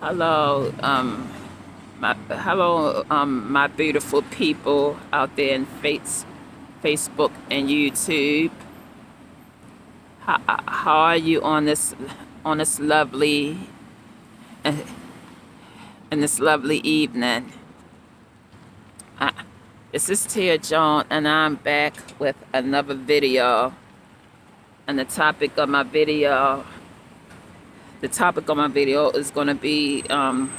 Hello, my beautiful people out there in Facebook and YouTube. How are you on this lovely in this lovely evening? Uh, this is Tia Joan, and I'm back with another video. And the topic of my video is going to be the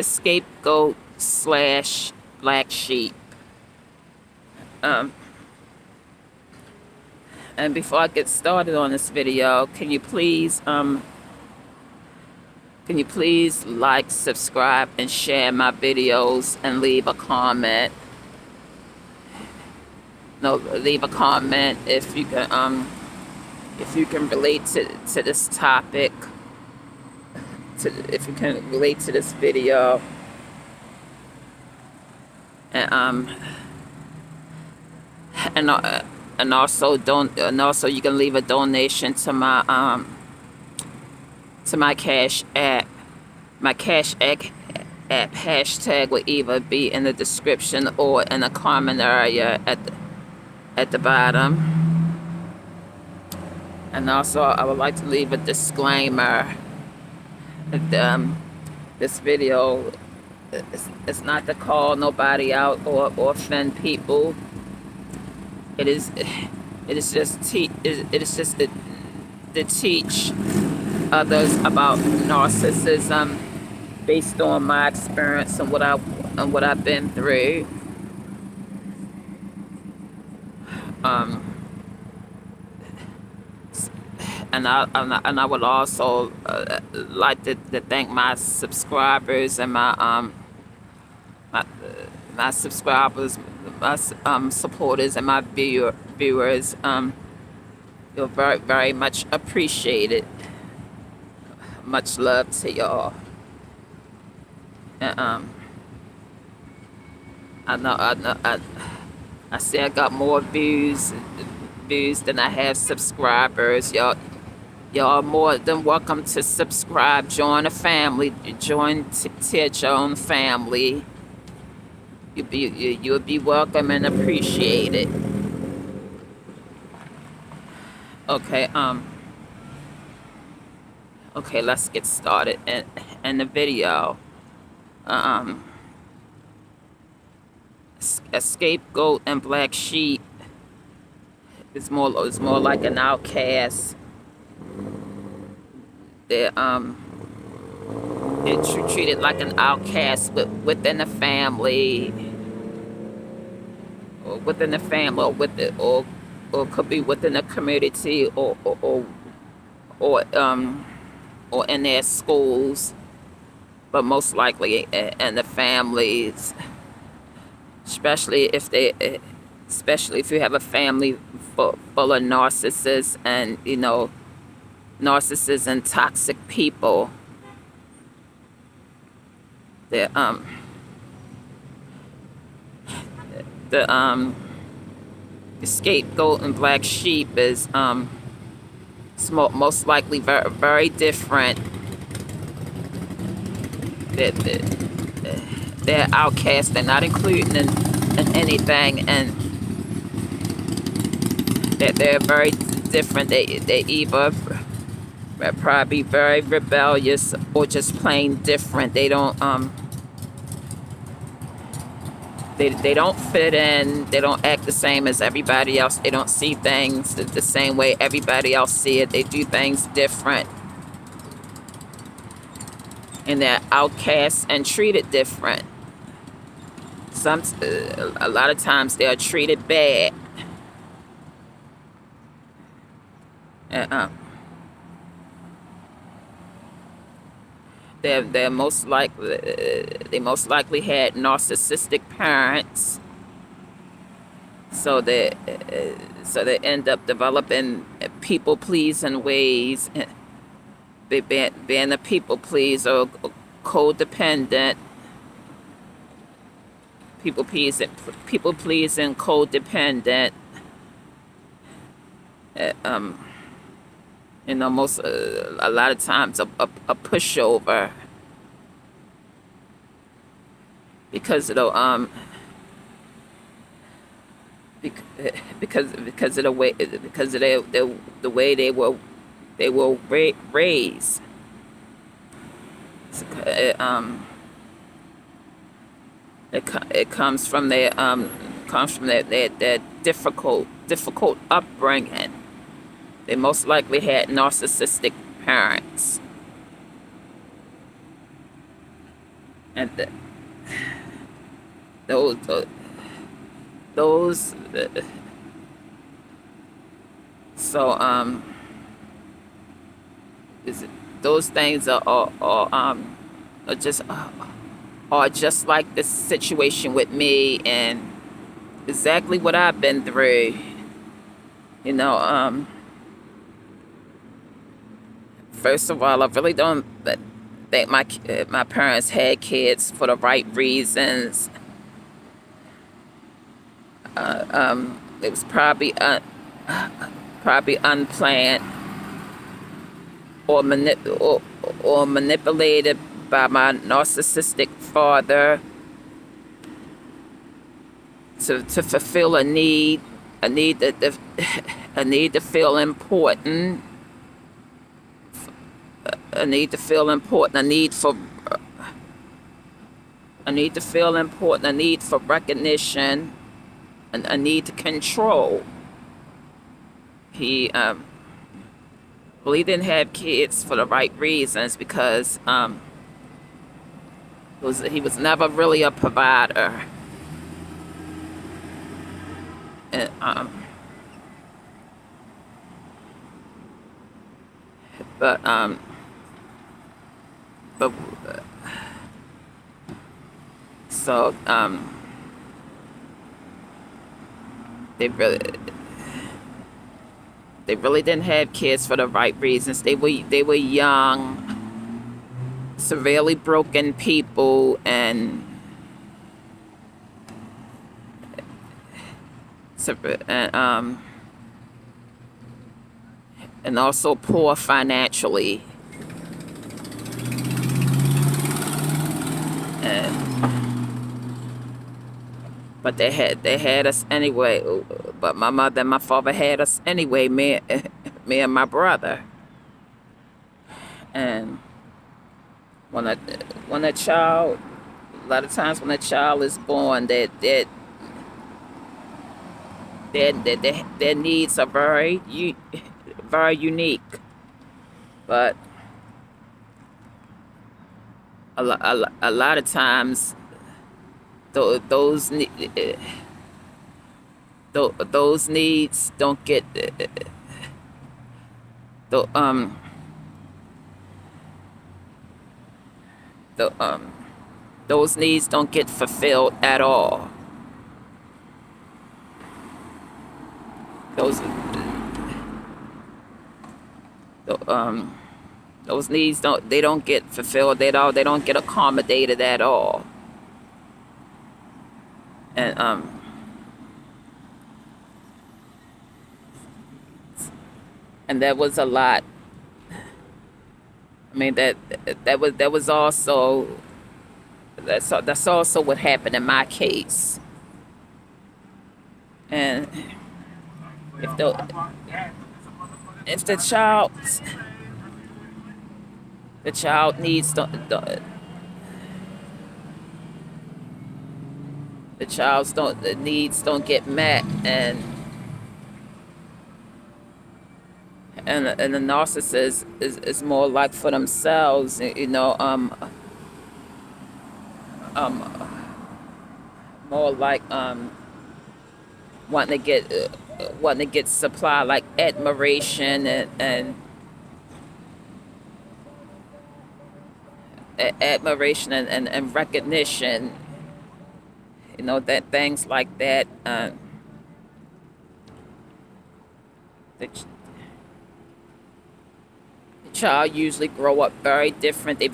scapegoat slash black sheep. Um, and before I get started on this video, can you please like, subscribe, and share my videos and leave a comment? No, leave a comment if you can relate to this topic. If you can relate to this video, and also you can leave a donation to my cash app. My cash app hashtag will either be in the description or in the comment area at the bottom. And also, I would like to leave a disclaimer that this video is not to call nobody out or offend people. It is just to teach others about narcissism based on my experience and what I've been through. And I would also like to thank my subscribers and my subscribers, my supporters, and my viewers. You're very, very much appreciated. Much love to y'all. And, I see I got more views than I have subscribers. Y'all are more than welcome to subscribe. Join the family. Join Tia Joan family. You'll be welcome and appreciated. Okay. Okay. Let's get started in the video. A scapegoat and black sheep is more like an outcast. They're treated like an outcast within the family, or could be within the community, or in their schools, but most likely in the families. Especially if you have a family full of narcissists and narcissists and toxic people. The scapegoat and black sheep is most likely very, very different. They're outcasts. They're not included in anything, and they're very different. They either probably very rebellious or just plain different. They don't they don't fit in. They don't act the same as everybody else. They don't see things the same way everybody else see it. They do things different, and they're outcasts and treated different. A lot of times they are treated bad. They most likely had narcissistic parents, so they end up developing people pleasing ways. Being a people pleaser, or codependent. People pleasing, codependent. most a lot of times a pushover because of because of the way because of the way they were raised. It, it comes from their difficult upbringing. They most likely had narcissistic parents, and those those so is it, those things are just like this situation with me and exactly what I've been through. You know, first of all, I really don't think my parents had kids for the right reasons. It was probably unplanned or manipulated by my narcissistic father to fulfill a need a need to feel important, a need to feel important, a need to feel important, a need for recognition, and a need to control. He well, he didn't have kids for the right reasons because he was never really a provider. And, but but so they really didn't have kids for the right reasons. They were young, severely broken people, and and also poor financially. But they had us anyway. But my mother and my father had us anyway. Me and my brother. And when a child, a lot of times when a child is born, their needs are very unique. But a lot of times those needs don't get those needs don't get fulfilled at all. Those those needs don't get fulfilled at all. They don't get accommodated at all. And that was a lot. I mean that was also that's also what happened in my case. And if the child needs the needs don't get met, and the narcissist is more like for themselves, more like wanting to get supply, like admiration and recognition, that things like that. The child usually grow up very different. They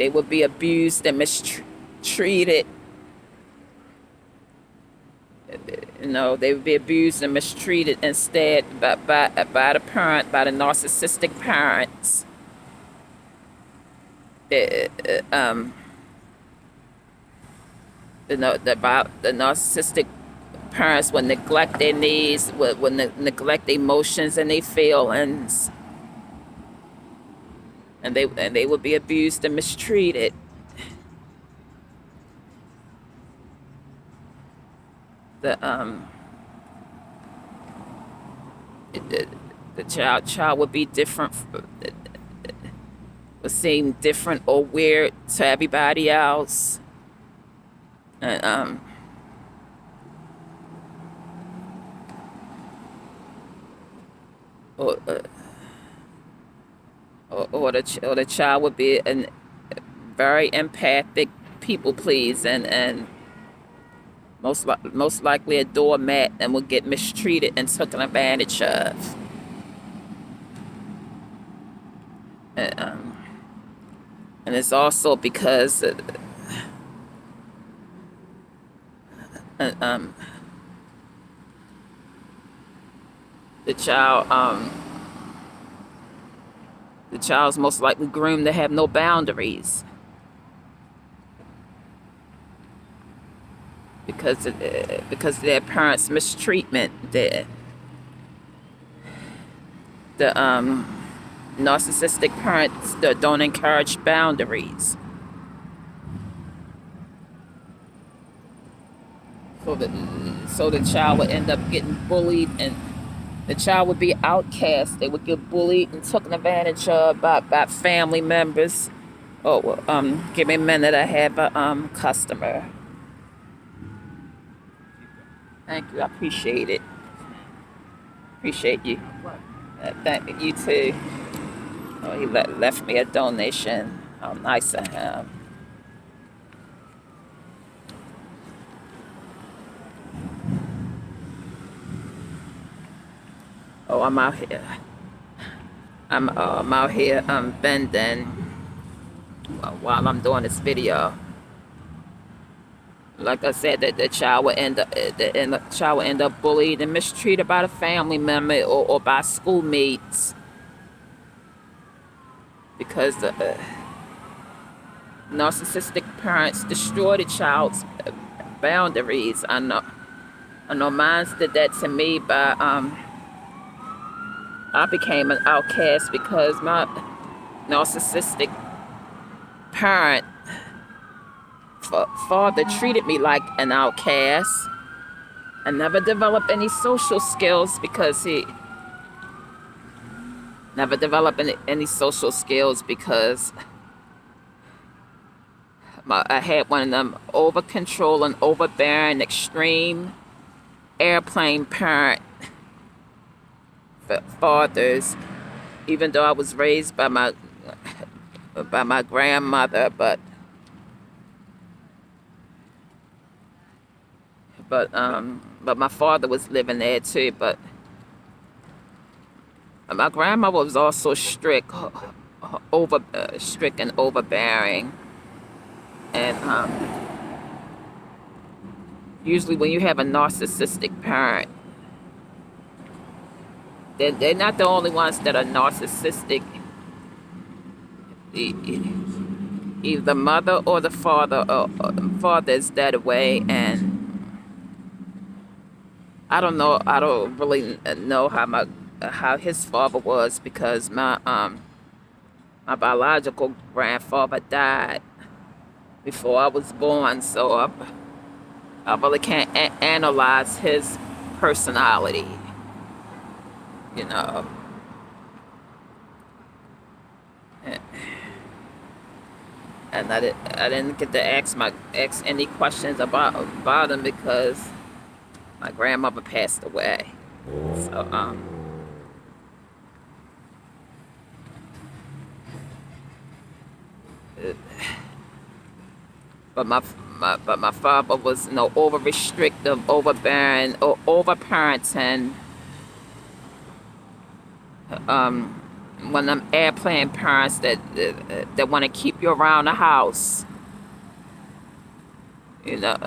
would be abused and mistreated, they would be abused and mistreated instead by the parent, by the narcissistic parents. The, the narcissistic parents would neglect their needs, would neglect emotions and their feelings, and they would be abused and mistreated. The the, the child would be different, would seem different or weird to everybody else, and or, the child would be a very empathic people please, and most likely a doormat, and would get mistreated and taken advantage of. And it's also because the child's most likely groomed to have no boundaries because of their parents' mistreatment. The narcissistic parents that don't encourage boundaries. So the child would end up getting bullied, and the child would be outcast. They would get bullied and taken advantage of by family members. Oh, give me a minute. I have a customer. Thank you. I appreciate it. Appreciate you. Thank you too. Oh, he left me a donation. How nice of him. Oh, I'm out here. I'm out here bending while I'm doing this video. Like I said, that the child will end up bullied and mistreated by the family member or by schoolmates because the narcissistic parents destroy the child's boundaries. I know mine did that to me, but I became an outcast because my narcissistic parent father treated me like an outcast. I never developed any social skills because he never developed any social skills because I had one of them over controlling, overbearing, extreme airplane parent fathers. Even though I was raised by my grandmother, but my father was living there too. But my grandmother was also strict and overbearing. And usually when you have a narcissistic parent, they're not the only ones that are narcissistic. Either the mother or the father, is that way. And I don't really know how his father was, because my biological grandfather died before I was born, so I really can't analyze his personality, you know. And I didn't get to ask any questions about him because my grandmother passed away. So but my father was over restrictive, overbearing, or over parenting. One of them airplane parents that want to keep you around the house, you know.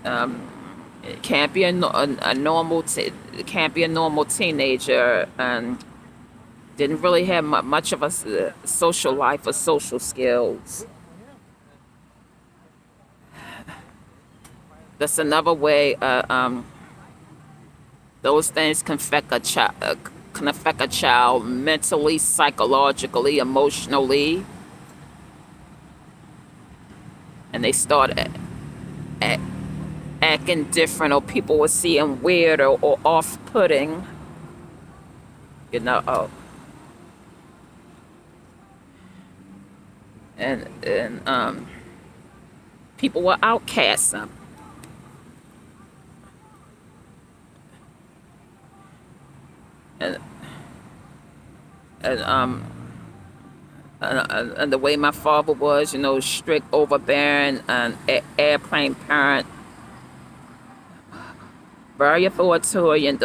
It can't be a normal can't be a normal teenager, and didn't really have much of a social life or social skills. That's another way. Those things can affect a child mentally, psychologically, emotionally, and they start a- acting different, or people will see them weird or off-putting. You know, and people will outcast them. And and um and the way my father was, strict, overbearing, and airplane parent, very authoritarian,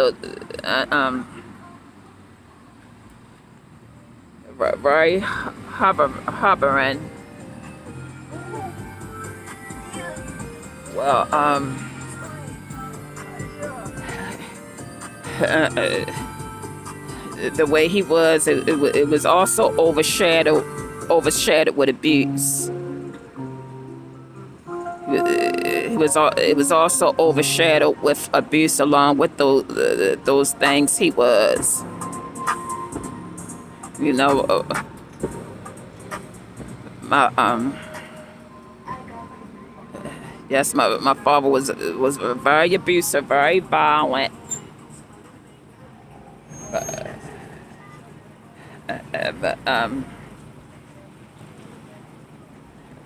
very hovering. Well, the way he was, it was also overshadowed with abuse. It was also overshadowed with abuse, along with those things he was. You know, my yes, my father was very abusive, very violent.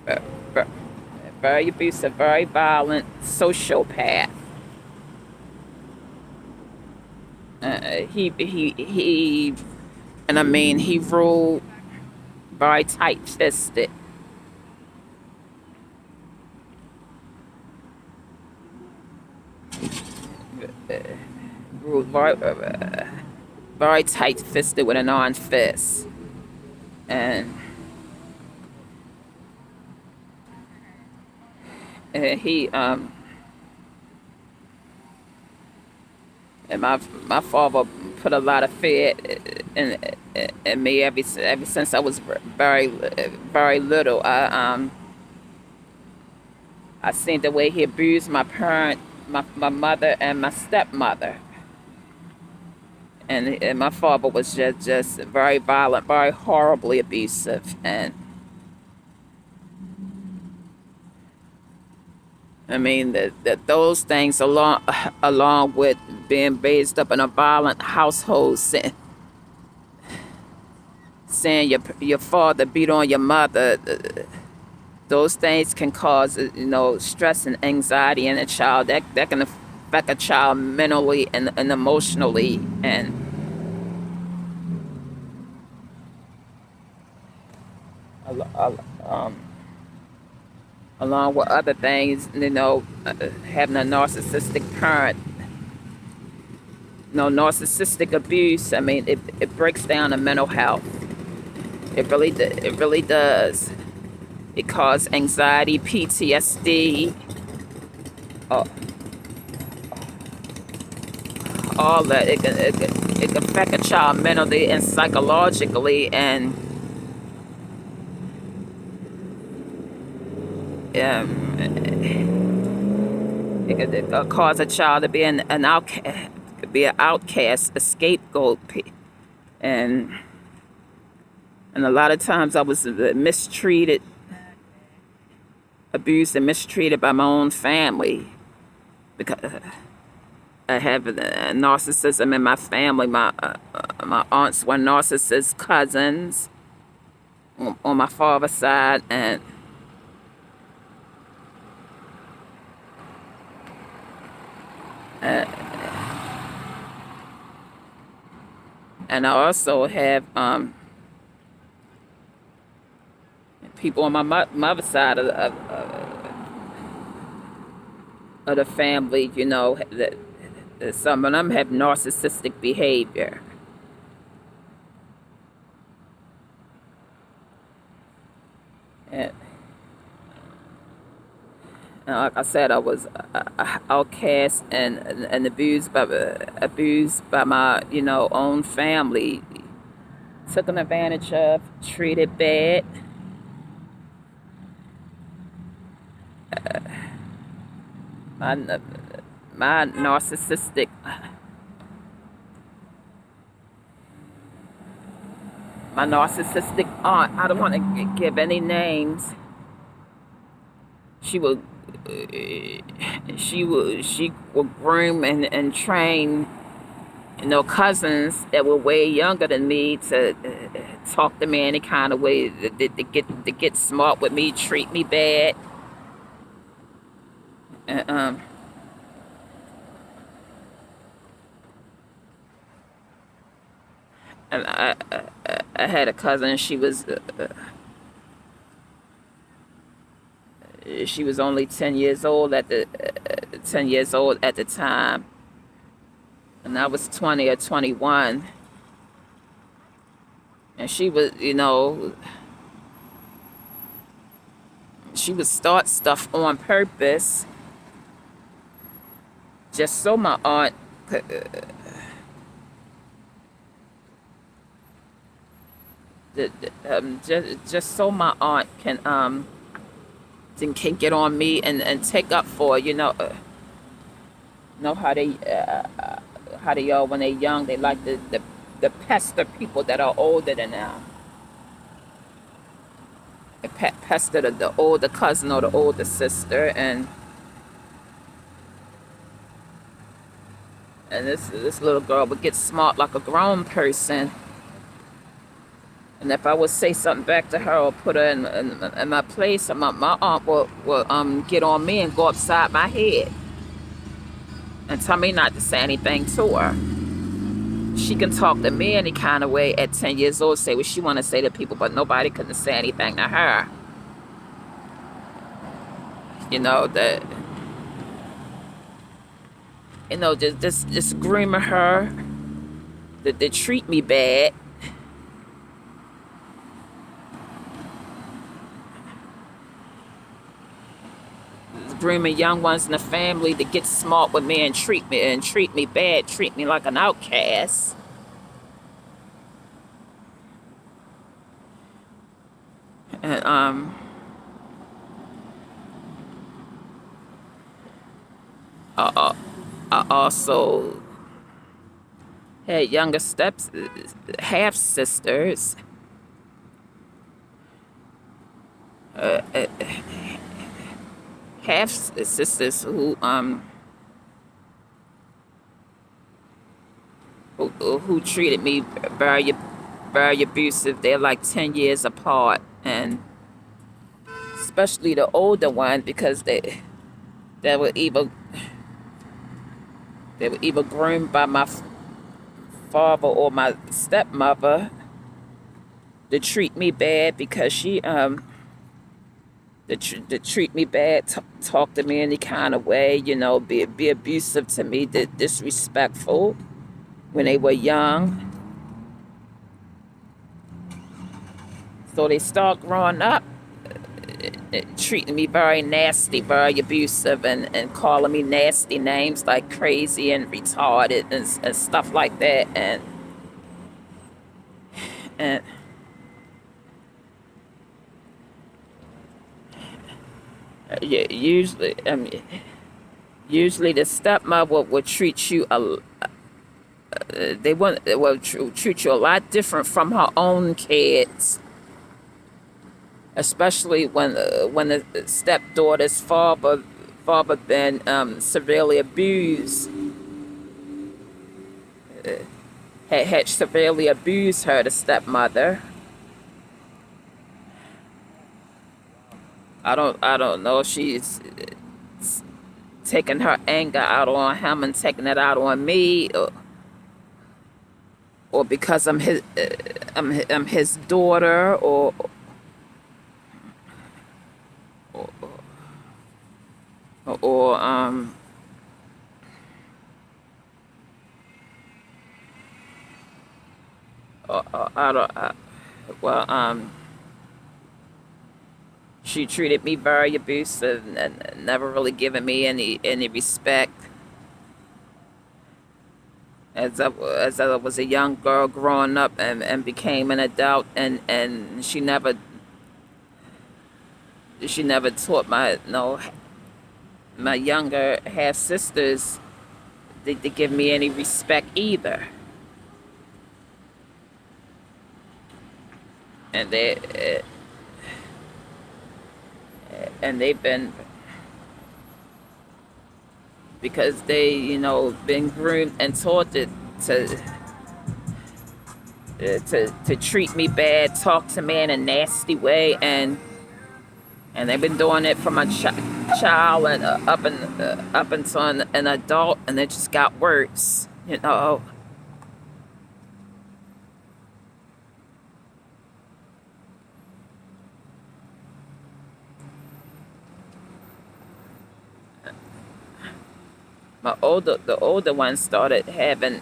But ve- very abusive, very violent, sociopath. He, and I mean, he ruled very tight-fisted. Ruled very tight-fisted with an iron fist, and he and my father put a lot of fear in in me ever since I was very little. I seen the way he abused my mother and my stepmother, and my father was just very violent, very horribly abusive, and I mean that those things along with being raised up in a violent household, seeing your father beat on your mother, those things can cause stress and anxiety in a child that can affect a child mentally and emotionally, and um, along with other things, having a narcissistic parent, narcissistic abuse. I mean, it breaks down the mental health. It really does. It causes anxiety, PTSD, uh, all that. It can affect a child mentally and psychologically, and it could cause a child to be an outcast, be an outcast, a scapegoat, and and a lot of times I was mistreated, abused, and mistreated by my own family because I have narcissism in my family. My aunts were narcissist cousins on my father's side, and I also have people on my mother's side of the family. That some of them have narcissistic behavior. And Like I said, I was outcast and abused by my own family, taken advantage of, treated bad. My my narcissistic aunt. I don't want to give any names. She would she would groom and train cousins that were way younger than me to talk to me any kind of way, to get smart with me, treat me bad. And, I had a cousin. She was only 10 years old at the time, and I was 20 or 21, and she would start stuff on purpose just so my aunt just so my aunt can get on me and take up for know how they are when they're young. They like the pester people that are older than them. They pester the older cousin or the older sister, and this little girl would get smart like a grown person. And if I would say something back to her or put her in my place, my aunt will get on me and go upside my head and tell me not to say anything to her. She can talk to me any kind of way at 10 years old, say what she want to say to people, but nobody couldn't say anything to her. That just grooming her, that they treat me bad. Grooming young ones in the family to get smart with me and treat me bad, treat me like an outcast. And I also had younger half sisters, half sisters who treated me very abusive. They're like 10 years apart, and especially the older one, because they were either groomed by my father or my stepmother to treat me bad, because she to treat me bad, talk to me any kind of way, be abusive to me, disrespectful when they were young. So they start growing up treating me very nasty, very abusive, and calling me nasty names like crazy and retarded and stuff like that. And yeah, usually the stepmother will treat you treat you a lot different from her own kids, especially when the stepdaughter's father been severely abused, had severely abused her, the stepmother. I don't know if she's taking her anger out on him and taking it out on me, or because I'm his daughter, or or I don't well She treated me very abusive and never really given me any respect. As I was a young girl growing up and became an adult, and she never taught my no my younger half sisters to give me any respect either. And they've been, because they, been groomed and taught to treat me bad, talk to me in a nasty way, and they've been doing it from a child and up until an adult, and it just got worse. The older ones started having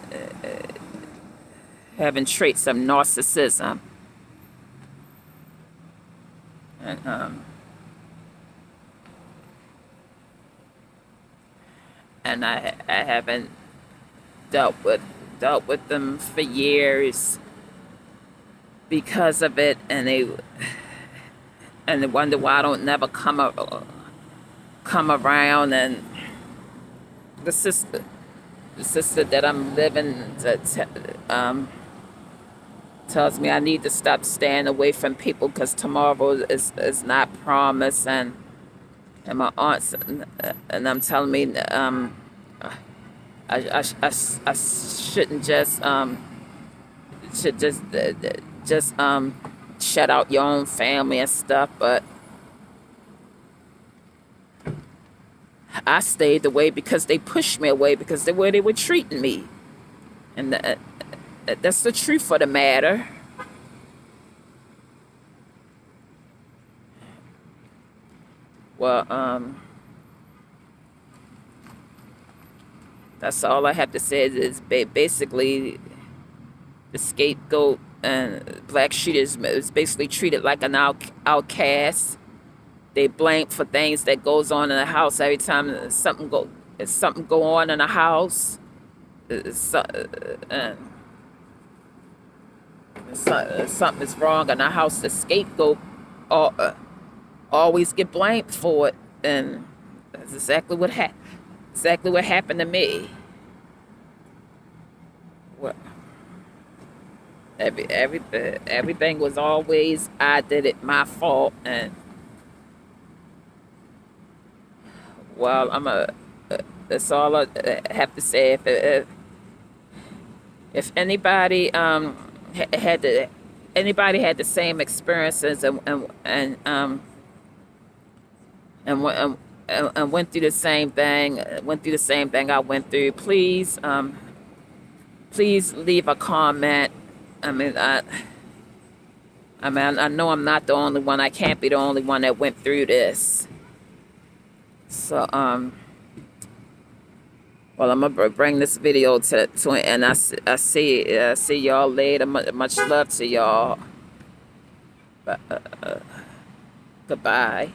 traits of narcissism, and I haven't dealt with them for years because of it, and they wonder why I don't never come around. And the sister that I'm living tells me I need to stop staying away from people because tomorrow is not promised, and my aunts and I'm telling me I shouldn't should just shut out your own family and stuff, but I stayed away because they pushed me away because the way they were treating me, and that's the truth of the matter. Well, that's all I have to say is basically the scapegoat and Black Sheep is basically treated like an outcast. They blamed for things that goes on in the house every time something go on in the house. Something is wrong in the house. The scapegoat always get blamed for it, and that's exactly what happened to me. Well, everything was always I did it, my fault, and well, that's all I have to say. If anybody had the same experiences and went through the same thing, I went through, please leave a comment. I know I'm not the only one. I can't be the only one that went through this. So well, I'm gonna bring this video to it, and I see y'all later. Much love to y'all. Goodbye.